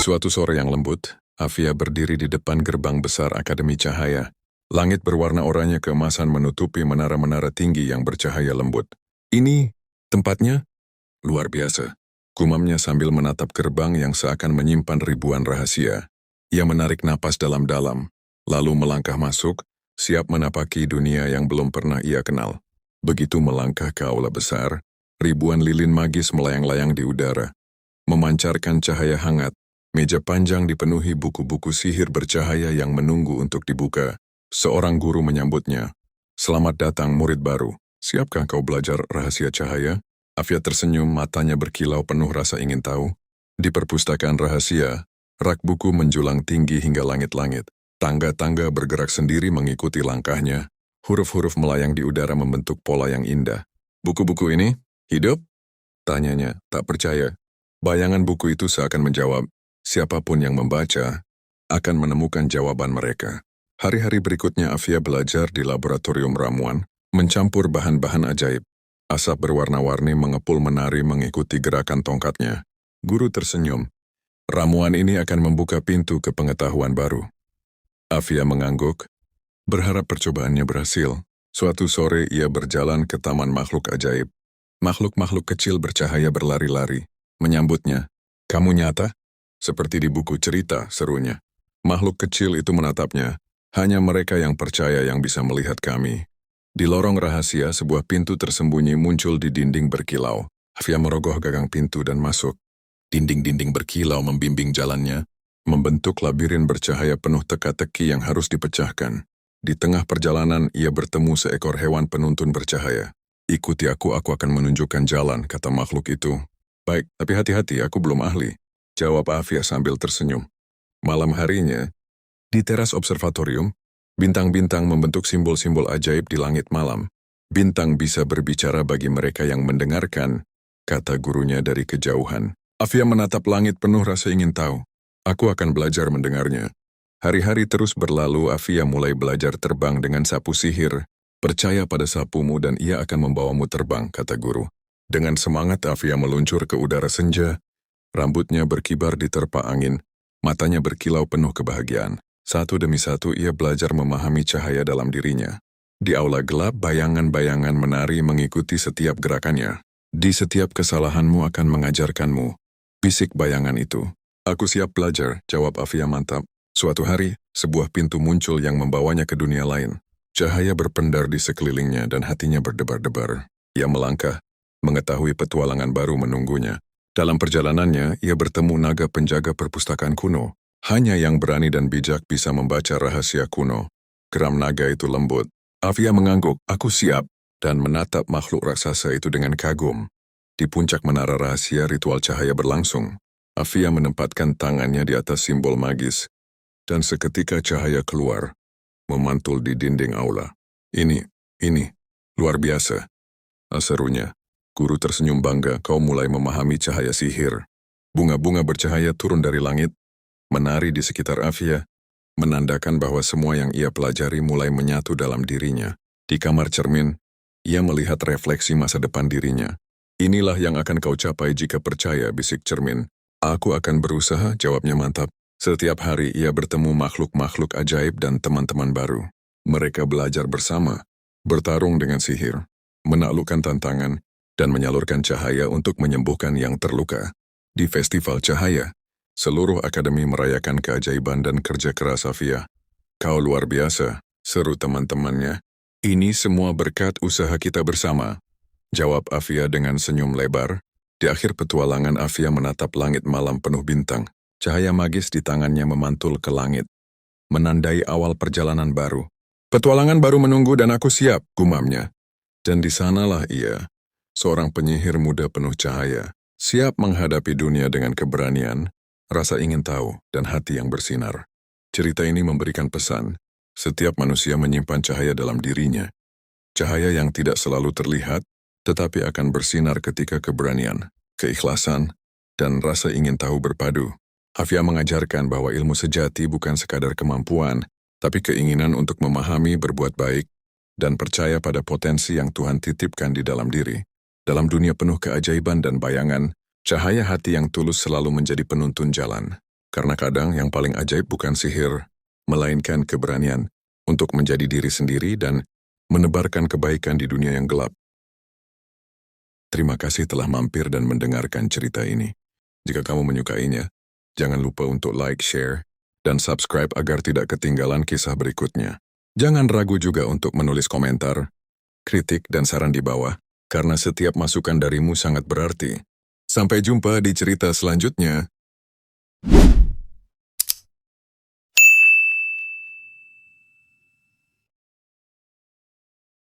suatu sore yang lembut, Afia berdiri di depan gerbang besar Akademi Cahaya. Langit berwarna oranye keemasan menutupi menara-menara tinggi yang bercahaya lembut. Ini tempatnya luar biasa. Gumamnya sambil menatap gerbang yang seakan menyimpan ribuan rahasia. Ia menarik napas dalam-dalam, lalu melangkah masuk, siap menapaki dunia yang belum pernah ia kenal. Begitu melangkah ke aula besar, ribuan lilin magis melayang-layang di udara, memancarkan cahaya hangat. Meja panjang dipenuhi buku-buku sihir bercahaya yang menunggu untuk dibuka. Seorang guru menyambutnya. Selamat datang murid baru. Siapkah kau belajar rahasia cahaya? Afia tersenyum, matanya berkilau penuh rasa ingin tahu. Di perpustakaan rahasia, rak buku menjulang tinggi hingga langit-langit. Tangga-tangga bergerak sendiri mengikuti langkahnya. Huruf-huruf melayang di udara membentuk pola yang indah. Buku-buku ini hidup? Tanyanya, tak percaya. Bayangan buku itu seakan menjawab. Siapapun yang membaca akan menemukan jawaban mereka. Hari-hari berikutnya Afia belajar di laboratorium ramuan, mencampur bahan-bahan ajaib. Asap berwarna-warni mengepul menari mengikuti gerakan tongkatnya. Guru tersenyum. Ramuan ini akan membuka pintu ke pengetahuan baru. Afia mengangguk, berharap percobaannya berhasil. Suatu sore ia berjalan ke taman makhluk ajaib. Makhluk-makhluk kecil bercahaya berlari-lari, menyambutnya. Kamu nyata? Seperti di buku cerita, serunya. Makhluk kecil itu menatapnya. Hanya mereka yang percaya yang bisa melihat kami. Di lorong rahasia, sebuah pintu tersembunyi muncul di dinding berkilau. Afia merogoh gagang pintu dan masuk. Dinding-dinding berkilau membimbing jalannya, membentuk labirin bercahaya penuh teka-teki yang harus dipecahkan. Di tengah perjalanan, ia bertemu seekor hewan penuntun bercahaya. Ikuti aku akan menunjukkan jalan, kata makhluk itu. Baik, tapi hati-hati, aku belum ahli. Jawab Afia sambil tersenyum. Malam harinya, di teras observatorium, bintang-bintang membentuk simbol-simbol ajaib di langit malam. Bintang bisa berbicara bagi mereka yang mendengarkan, kata gurunya dari kejauhan. Afia menatap langit penuh rasa ingin tahu. Aku akan belajar mendengarnya. Hari-hari terus berlalu, Afia mulai belajar terbang dengan sapu sihir. Percaya pada sapumu dan ia akan membawamu terbang, kata guru. Dengan semangat Afia meluncur ke udara senja. Rambutnya berkibar diterpa angin, matanya berkilau penuh kebahagiaan. Satu demi satu ia belajar memahami cahaya dalam dirinya. Di aula gelap, bayangan-bayangan menari mengikuti setiap gerakannya. Di setiap kesalahanmu akan mengajarkanmu, bisik bayangan itu. Aku siap belajar, jawab Afia mantap. Suatu hari, sebuah pintu muncul yang membawanya ke dunia lain. Cahaya berpendar di sekelilingnya dan hatinya berdebar-debar. Ia melangkah, mengetahui petualangan baru menunggunya. Dalam perjalanannya, ia bertemu naga penjaga perpustakaan kuno. Hanya yang berani dan bijak bisa membaca rahasia kuno. Geram naga itu lembut. Afia mengangguk, aku siap, dan menatap makhluk raksasa itu dengan kagum. Di puncak menara rahasia, ritual cahaya berlangsung. Afia menempatkan tangannya di atas simbol magis, dan seketika cahaya keluar, memantul di dinding aula. Ini, luar biasa, serunya. Guru tersenyum bangga, kau mulai memahami cahaya sihir. Bunga-bunga bercahaya turun dari langit, menari di sekitar Afia, menandakan bahwa semua yang ia pelajari mulai menyatu dalam dirinya. Di kamar cermin, ia melihat refleksi masa depan dirinya. Inilah yang akan kau capai jika percaya, bisik cermin. Aku akan berusaha, jawabnya mantap. Setiap hari ia bertemu makhluk-makhluk ajaib dan teman-teman baru. Mereka belajar bersama, bertarung dengan sihir, menaklukkan tantangan, dan menyalurkan cahaya untuk menyembuhkan yang terluka. Di Festival Cahaya, seluruh akademi merayakan keajaiban dan kerja keras Afia. Kau luar biasa, seru teman-temannya. Ini semua berkat usaha kita bersama, jawab Afia dengan senyum lebar. Di akhir petualangan, Afia menatap langit malam penuh bintang. Cahaya magis di tangannya memantul ke langit, menandai awal perjalanan baru. Petualangan baru menunggu dan aku siap, gumamnya. Dan di sanalah ia, seorang penyihir muda penuh cahaya, siap menghadapi dunia dengan keberanian, rasa ingin tahu, dan hati yang bersinar. Cerita ini memberikan pesan, setiap manusia menyimpan cahaya dalam dirinya. Cahaya yang tidak selalu terlihat, tetapi akan bersinar ketika keberanian, keikhlasan, dan rasa ingin tahu berpadu. Afia mengajarkan bahwa ilmu sejati bukan sekadar kemampuan, tapi keinginan untuk memahami, berbuat baik, dan percaya pada potensi yang Tuhan titipkan di dalam diri. Dalam dunia penuh keajaiban dan bayangan, cahaya hati yang tulus selalu menjadi penuntun jalan. Karena kadang yang paling ajaib bukan sihir, melainkan keberanian untuk menjadi diri sendiri dan menebarkan kebaikan di dunia yang gelap. Terima kasih telah mampir dan mendengarkan cerita ini. Jika kamu menyukainya, jangan lupa untuk like, share, dan subscribe agar tidak ketinggalan kisah berikutnya. Jangan ragu juga untuk menulis komentar, kritik, dan saran di bawah, karena setiap masukan darimu sangat berarti. Sampai jumpa di cerita selanjutnya.